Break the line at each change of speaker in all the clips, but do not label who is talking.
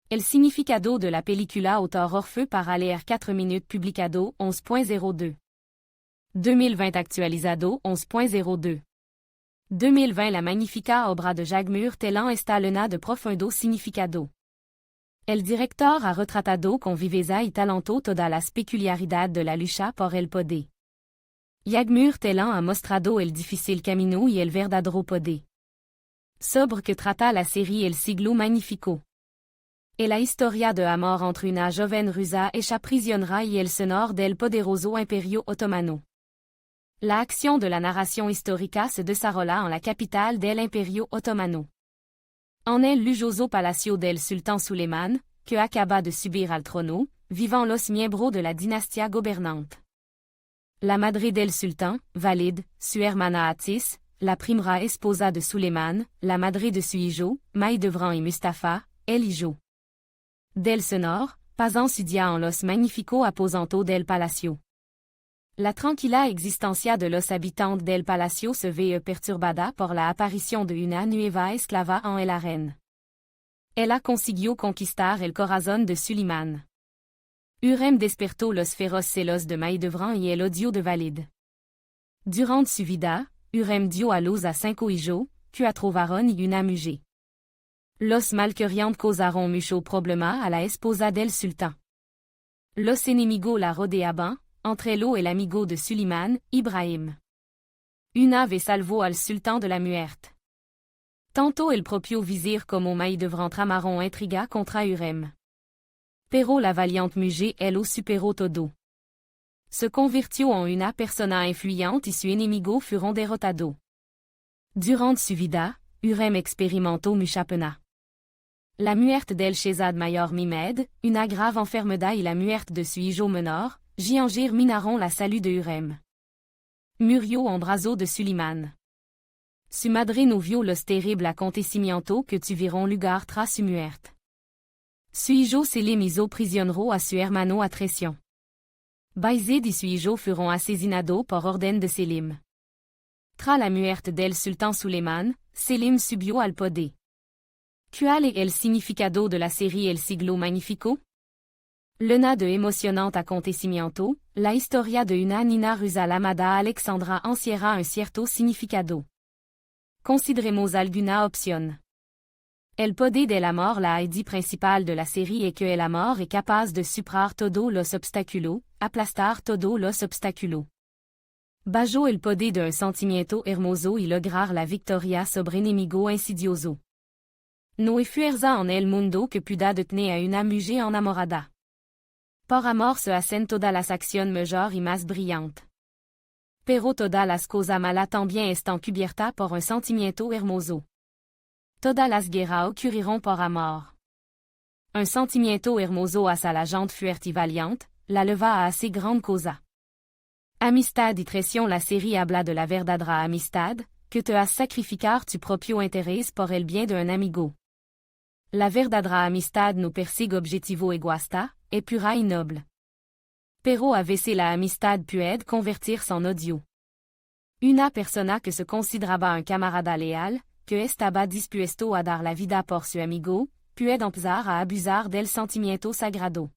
El significado de la película autor Orfeu para leer 4 minutes publicado 11.02. 2020 actualizado 11.02. 2020 La magnífica obra de Jagmur Telan está llena de profundo significado. El director ha retratado con viveza y talento toda la peculiaridad de la lucha por el poder. Jagmur Telan ha mostrado el difícil camino y el verdadero poder. Sobre que trata la serie El siglo magnifico. Et la historia de amor entre una joven rusa hecha prisionera y el senor del poderoso imperio otomano. La acción de la narración histórica se desarrolla en la capitale del imperio otomano. En el lujoso palacio del sultán Suleiman, que acaba de subir al trono, vivant los miembros de la dynastia gobernante. La madre del sultán, Valid, su hermana Atis, la primera esposa de Suleiman, la madre de su hijo, Maïdevran y Mustafa, el hijo del senor, pasan su día en los magnificos aposentos del palacio. La tranquila existencia de los habitantes del palacio se ve perturbada por la aparición de una nueva esclava en el harén. Ella consiguió conquistar el corazón de Suleiman. Hurrem despertó los feroces celos de Maïdevran y el odio de Valid. Durant su vida, Hurrem dio a luz a 5 hijos, que trovaron y una mujer. Los malquerientes causaron mucho problema a la esposa del sultán. Los enemigos la rodeaban, entre ellos el amigo de Suleiman, Ibrahim. Una vez salvó al sultán de la muerte. Tanto el propio vizir como Maïdevran tramaron intriga contra Hurrem. Pero la valiente mujer lo superó todo. Se convirtió en una persona influyente y su enemigo fueron derrotados. Durant su vida, Hurrem experimentó mucha pena. La muerte del Shehzad mayor Mehmed, una grave enfermedad y la muerte de su hijo menor, Jihangir minaron la salud de Hurrem. Murió en brazos de Suleiman. Su madre no vio los terribles acontecimientos que tuvieron lugar tras su muerte. Su hijo Selim hizo prisionero a su hermano a traición. Bayezid y su hijo fueron asesinados por orden de Selim. Tras la muerte del sultán Suleiman, Selim subió al poder. ¿Cuál es el significado de la serie El siglo magnifico? Llena de emocionante acontecimiento, la historia de una niña rusa llamada Alexandra encierra un cierto significado. Consideremos alguna opción. El poder del amor la idea principal de la serie es que el amor es capaz de superar todos los obstáculos, aplastar todos los obstáculos. Bajo el poder de un sentimiento hermoso y lograr la victoria sobre enemigo insidioso. No hay fuerza en el mundo que pueda detener a una mujer enamorada. Por amor se hacen todas las acciones mejor y más brillantes. Pero todas las cosas malas también están cubiertas por un sentimiento hermoso. Todas las guerras ocurriront por amor. Un sentimiento hermoso hacia la gente fuerte y valiente, la leva a assez grande cosa. Amistad y traición. La serie habla de la verdadera amistad, que te hace sacrificar tu propio interés por el bien de un amigo. La verdadera amistad no persigue objetivo egoísta, es pura y noble. Pero a veces la amistad puede convertirse en odio. Una persona que se consideraba un camarada leal, que estaba dispuesto a dar la vida por su amigo, puede empezar a abusar del sentimiento sagrado.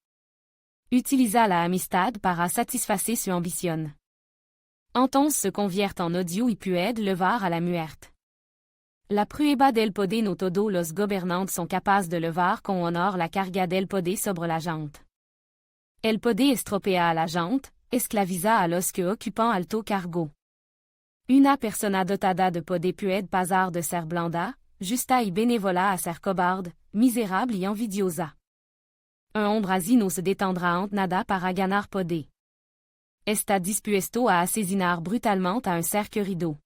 Utiliza la amistad para satisfacer su ambición. Entonces se convierte en odio y puede llevar a la muerte. La prueba del poder. No todos los gobernantes son capaces de llevar con honor la carga del poder sobre la gente. El poder estropea a la gente, esclaviza a los que ocupan alto cargo. Una persona dotada de poder puede pasar de ser blanda, justa y benévola a ser cobarde, miserable y envidiosa. Un hombre así no se detendrá ante nada para ganar poder. Está dispuesto a asesinar brutalmente a un ser querido.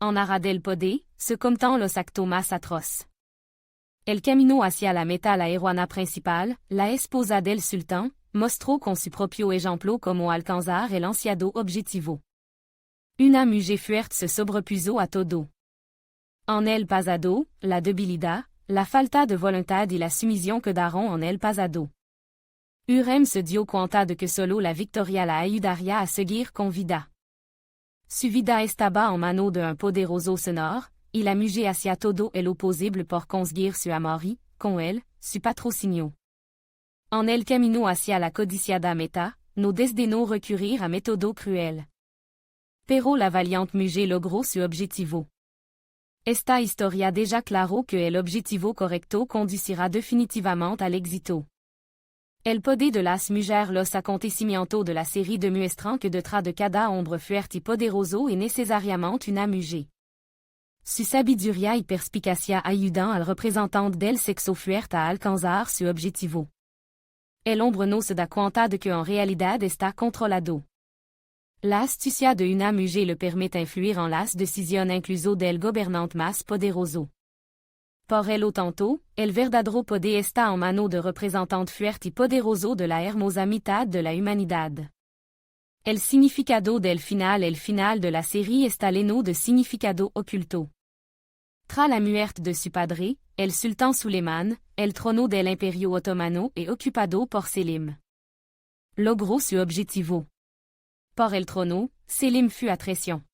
En aras del poder, se cometen los actos más atroces. El camino hacia la meta. La heroína principal, la esposa del sultán, mostró con su propio ejemplo cómo alcanzar el ansiado objetivo. Una mujer fuerte se sobrepuso a todo. En el pasado, la debilidad, la falta de voluntad y la sumisión quedaron en el pasado. Hurrem se dio cuenta de que solo la victoria la ayudaría a seguir con vida. Su vida estaba en manos de un poderoso senor, y la mujer hacía todo lo posible por conseguir su amor y, con el, su patrocinio. En el camino hacia la codiciada meta, nos desdenos recurrir a método cruel. Pero la valiente mujer logró su objetivo. Esta historia deja claro que el objetivo correcto conducirá definitivamente al éxito. El poder de las mujeres los acontecimientos de la série de muestran que detrás de cada hombre fuerte y poderoso es necesariamente una mujer. Su sabiduría y perspicacia ayudan al representante del sexo fuerte a alcanzar su objetivo. El hombre no se da cuenta de que en realidad está controlado. La astucia de una mujer le permet influir en las decisiones incluso del gobernante más poderoso. Por el lo tanto, el verdadero poder está en mano de representante fuerte y poderoso de la hermosa mitad de la humanidad. El significado del final. El final de la serie está lleno de significado oculto. Tras la muerte de su padre, el sultán Suleiman, el trono del imperio otomano est ocupado por Selim. Logró su objetivo. Por el trono, Selim fut a traición.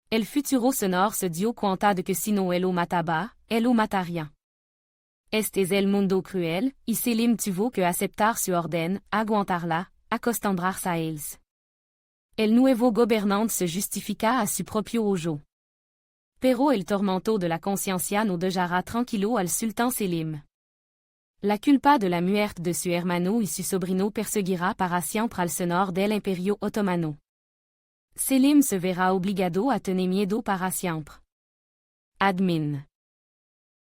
El futuro sonor se dio cuenta de que si no él lo mataba, él lo mataría. Este es el mundo cruel, y Selim tuvo que aceptar su orden, aguantarla, acostumbrarse a ellos. El nuevo gobernante se justifica a su propio ojo. Pero el tormento de la conciencia no dejará tranquilo al sultán Selim. La culpa de la muerte de su hermano y su sobrino perseguirá para siempre al senor del imperio otomano. Selim se verá obligado a tener miedo para siempre. Admin.